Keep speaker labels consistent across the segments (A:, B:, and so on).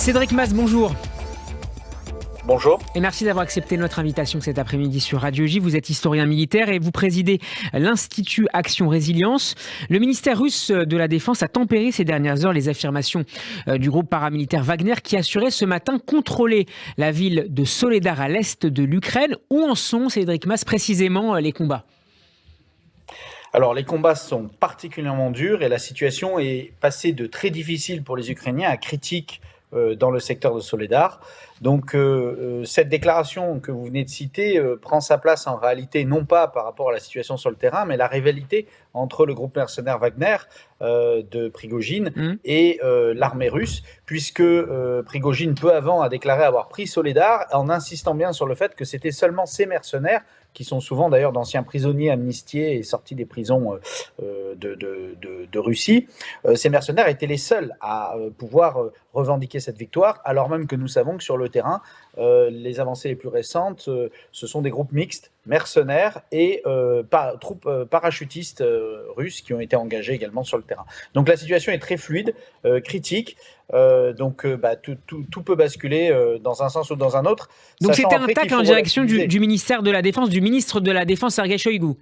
A: Cédric Mas, bonjour.
B: Bonjour.
A: Et merci d'avoir accepté notre invitation cet après-midi sur Radio J. Vous êtes historien militaire et vous présidez l'Institut Action Résilience. Le ministère russe de la Défense a tempéré ces dernières heures les affirmations du groupe paramilitaire Wagner qui assurait ce matin contrôler la ville de Soledar à l'est de l'Ukraine. Où en sont, Cédric Mas, précisément les combats ?
B: Alors les combats sont particulièrement durs et la situation est passée de très difficile pour les Ukrainiens à critique dans le secteur de Soledar. Donc cette déclaration que vous venez de citer prend sa place en réalité non pas par rapport à la situation sur le terrain, mais la rivalité entre le groupe mercenaire Wagner de Prigojine et l'armée russe, puisque Prigojine peu avant a déclaré avoir pris Soledar en insistant bien sur le fait que c'était seulement ces mercenaires qui sont souvent d'ailleurs d'anciens prisonniers amnistiés et sortis des prisons de Russie. Ces mercenaires étaient les seuls à pouvoir revendiquer cette victoire, alors même que nous savons que sur le terrain, les avancées les plus récentes, ce sont des groupes mixtes, mercenaires et troupes parachutistes russes qui ont été engagés également sur le terrain. Donc la situation est très fluide, critique. Tout peut basculer dans un sens ou dans un autre.
A: Donc c'était une attaque en direction du ministère de la Défense, du ministre de la Défense, Sergueï Shoïgou.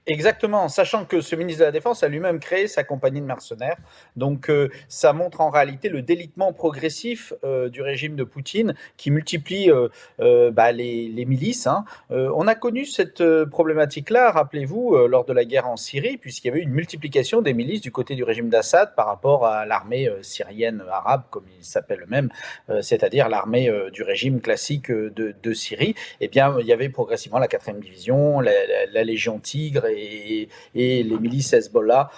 B: Exactement, sachant que ce ministre de la Défense a lui-même créé sa compagnie de mercenaires. Donc ça montre en réalité le délitement progressif du régime de Poutine qui multiplie les milices. On a connu cette problématique-là, rappelez-vous, lors de la guerre en Syrie, puisqu'il y avait eu une multiplication des milices du côté du régime d'Assad par rapport à l'armée syrienne arabe, comme il s'appelle eux-mêmes, c'est-à-dire l'armée du régime classique de Syrie. Eh bien, il y avait progressivement la 4e division, la Légion Tigre, et les milices Hezbollah,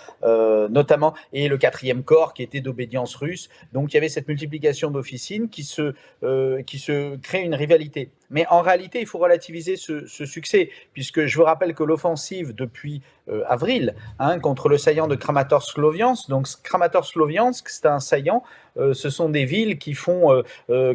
B: notamment, et le 4e corps qui était d'obédience russe. Donc il y avait cette multiplication d'officines qui se crée une rivalité. Mais en réalité, il faut relativiser ce succès, puisque je vous rappelle que l'offensive depuis avril contre le saillant de Kramatorsk-Sloviansk, donc Kramatorsk-Sloviansk, c'est un saillant, ce sont des villes qui font,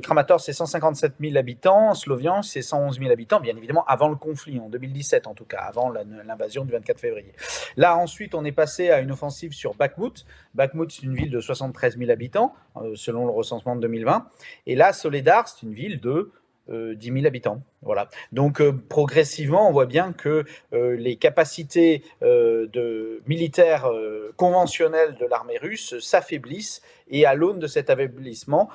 B: Kramatorsk c'est 157 000 habitants, Sloviansk c'est 111 000 habitants, bien évidemment avant le conflit, en 2017 en tout cas, avant l'invasion du 24 février. Là ensuite on est passé à une offensive sur Bakhmout. Bakhmout c'est une ville de 73 000 habitants, selon le recensement de 2020, et là Soledar c'est une ville de 10 000 habitants. Voilà. Donc progressivement, on voit bien que les capacités militaires conventionnelles de l'armée russe s'affaiblissent, et à l'aune de cet affaiblissement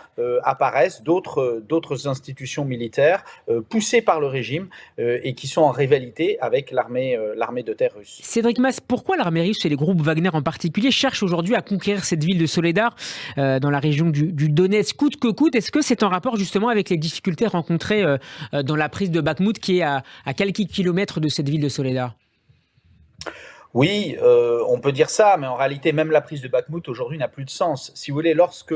B: apparaissent d'autres institutions militaires poussées par le régime et qui sont en rivalité avec l'armée de terre russe.
A: Cédric Mas, pourquoi l'armée russe et les groupes Wagner en particulier cherchent aujourd'hui à conquérir cette ville de Soledar dans la région du Donetsk coûte que coûte? Est-ce que c'est en rapport justement avec les difficultés rencontrées dans la prise de Bakhmout qui est à quelques kilomètres de cette ville de Soledar?
B: Oui, on peut dire ça, mais en réalité, même la prise de Bakhmout aujourd'hui n'a plus de sens. Si vous voulez, lorsque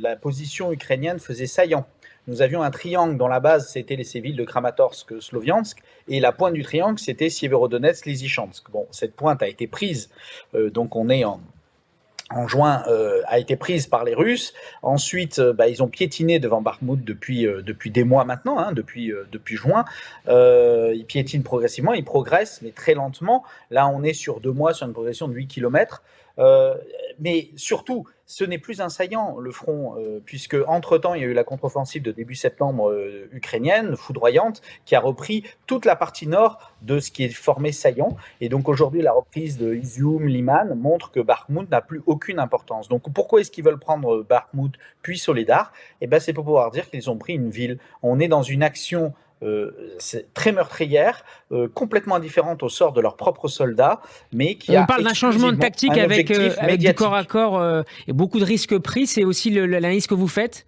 B: la position ukrainienne faisait saillant, nous avions un triangle dont la base, c'était ces villes de Kramatorsk, Sloviansk, et la pointe du triangle, c'était Sieverodonetsk, Lysychansk. Bon, cette pointe a été prise, donc on est en juin, a été prise par les Russes. Ensuite, ils ont piétiné devant Bakhmout depuis des mois maintenant, depuis juin. Ils piétinent progressivement, ils progressent, mais très lentement. Là, on est sur 2 mois, sur une progression de 8 km. Mais surtout, ce n'est plus un saillant, le front, puisque entre-temps, il y a eu la contre-offensive de début septembre ukrainienne, foudroyante, qui a repris toute la partie nord de ce qui est formé saillant. Et donc aujourd'hui, la reprise de Izium, Liman montre que Bakhmout n'a plus aucune importance. Donc pourquoi est-ce qu'ils veulent prendre Bakhmout puis Soledar? C'est pour pouvoir dire qu'ils ont pris une ville. On est dans une action c'est très meurtrière, complètement indifférente au sort de leurs propres soldats, mais qui
A: on parle d'un changement de tactique avec du corps à corps et beaucoup de risques pris. C'est aussi l'analyse que vous faites?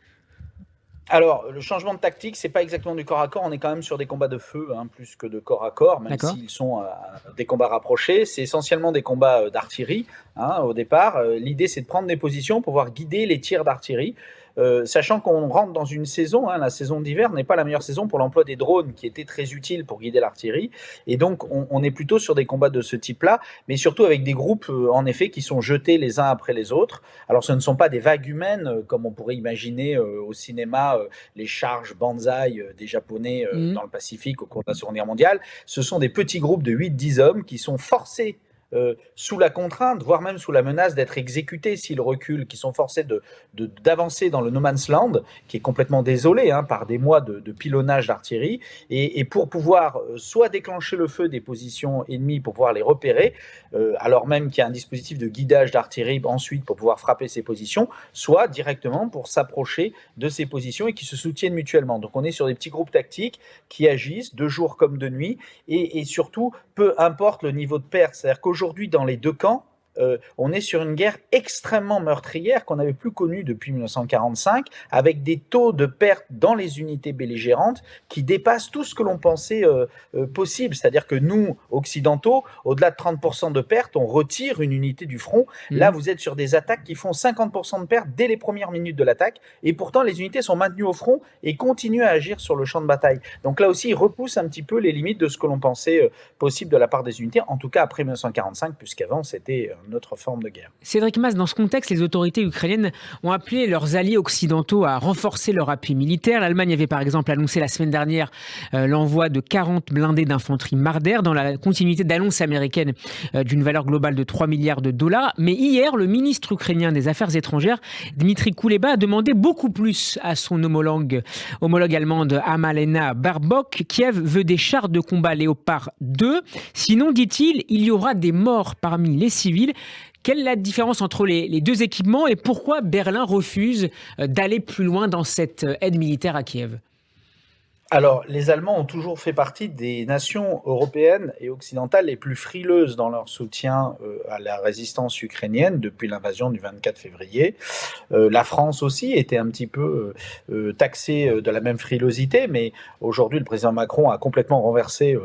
B: Alors, le changement de tactique, c'est pas exactement du corps à corps. On est quand même sur des combats de feu, plus que de corps à corps, même s'ils sont des combats rapprochés. C'est essentiellement des combats d'artillerie au départ. L'idée, c'est de prendre des positions pour pouvoir guider les tirs d'artillerie. Sachant qu'on rentre dans une saison, la saison d'hiver n'est pas la meilleure saison pour l'emploi des drones qui étaient très utiles pour guider l'artillerie, et donc on est plutôt sur des combats de ce type-là, mais surtout avec des groupes en effet qui sont jetés les uns après les autres. Alors ce ne sont pas des vagues humaines comme on pourrait imaginer au cinéma, les charges Banzai des Japonais dans le Pacifique au cours de la Seconde Guerre mondiale. Ce sont des petits groupes de 8-10 hommes qui sont forcés sous la contrainte, voire même sous la menace d'être exécutés s'ils reculent, qui sont forcés d'avancer dans le no man's land, qui est complètement désolé par des mois de pilonnage d'artillerie, et pour pouvoir soit déclencher le feu des positions ennemies pour pouvoir les repérer, alors même qu'il y a un dispositif de guidage d'artillerie ensuite pour pouvoir frapper ces positions, soit directement pour s'approcher de ces positions et qui se soutiennent mutuellement. Donc on est sur des petits groupes tactiques qui agissent de jour comme de nuit, et surtout, peu importe le niveau de perte. C'est-à-dire qu'aujourd'hui, dans les deux camps, on est sur une guerre extrêmement meurtrière qu'on n'avait plus connue depuis 1945, avec des taux de perte dans les unités belligérantes qui dépassent tout ce que l'on pensait possible. C'est-à-dire que nous, occidentaux, au-delà de 30% de pertes, on retire une unité du front. Là, vous êtes sur des attaques qui font 50% de pertes dès les premières minutes de l'attaque, et pourtant les unités sont maintenues au front et continuent à agir sur le champ de bataille. Donc là aussi, ils repoussent un petit peu les limites de ce que l'on pensait possible de la part des unités, en tout cas après 1945, puisqu'avant c'était une autre forme de guerre.
A: Cédric Mas, dans ce contexte, les autorités ukrainiennes ont appelé leurs alliés occidentaux à renforcer leur appui militaire. L'Allemagne avait par exemple annoncé la semaine dernière l'envoi de 40 blindés d'infanterie Marder dans la continuité d'annonces américaines d'une valeur globale de 3 milliards de dollars. Mais hier, le ministre ukrainien des Affaires étrangères, Dmitry Kuleba, a demandé beaucoup plus à son homologue allemande Annalena Baerbock. Kiev veut des chars de combat Léopard 2. Sinon, dit-il, il y aura des morts parmi les civils. Quelle est la différence entre les deux équipements et pourquoi Berlin refuse d'aller plus loin dans cette aide militaire à Kiev ?
B: Alors, les Allemands ont toujours fait partie des nations européennes et occidentales les plus frileuses dans leur soutien à la résistance ukrainienne depuis l'invasion du 24 février. La France aussi était un petit peu taxée de la même frilosité, mais aujourd'hui, le président Macron a complètement renversé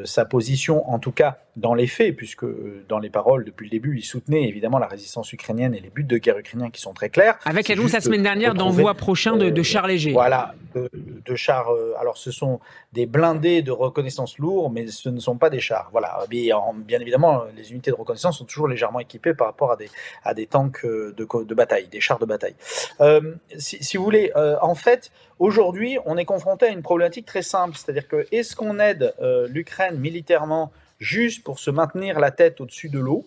B: sa position, en tout cas dans les faits, puisque dans les paroles, depuis le début, il soutenait évidemment la résistance ukrainienne et les buts de guerre ukrainiens qui sont très clairs.
A: Avec l'annonce la semaine dernière d'envoi prochain de chars légers.
B: Voilà, de chars. Alors, ce sont des blindés de reconnaissance lourds, mais ce ne sont pas des chars. Voilà. Bien évidemment, les unités de reconnaissance sont toujours légèrement équipées par rapport à des tanks de bataille, des chars de bataille. Si vous voulez, en fait, aujourd'hui, on est confronté à une problématique très simple, c'est-à-dire que est-ce qu'on aide l'Ukraine militairement juste pour se maintenir la tête au-dessus de l'eau,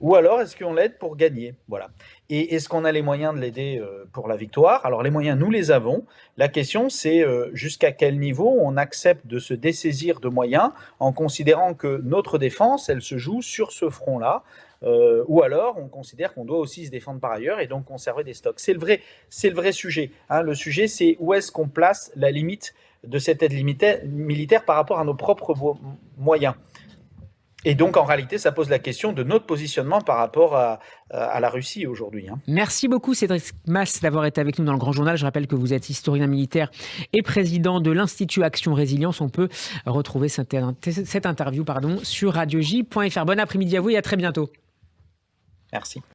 B: ou alors est-ce qu'on l'aide pour gagner ? Voilà. Et est-ce qu'on a les moyens de l'aider pour la victoire ? Alors les moyens, nous les avons. La question, c'est jusqu'à quel niveau on accepte de se dessaisir de moyens en considérant que notre défense, elle se joue sur ce front-là. Ou alors on considère qu'on doit aussi se défendre par ailleurs et donc conserver des stocks. C'est le vrai sujet. Le sujet, c'est où est-ce qu'on place la limite de cette aide militaire par rapport à nos propres moyens. Et donc, en réalité, ça pose la question de notre positionnement par rapport à la Russie aujourd'hui.
A: Merci beaucoup, Cédric Mas, d'avoir été avec nous dans le Grand Journal. Je rappelle que vous êtes historien militaire et président de l'Institut Action Résilience. On peut retrouver cette interview sur radioj.fr. Bon après-midi à vous et à très bientôt.
B: Merci.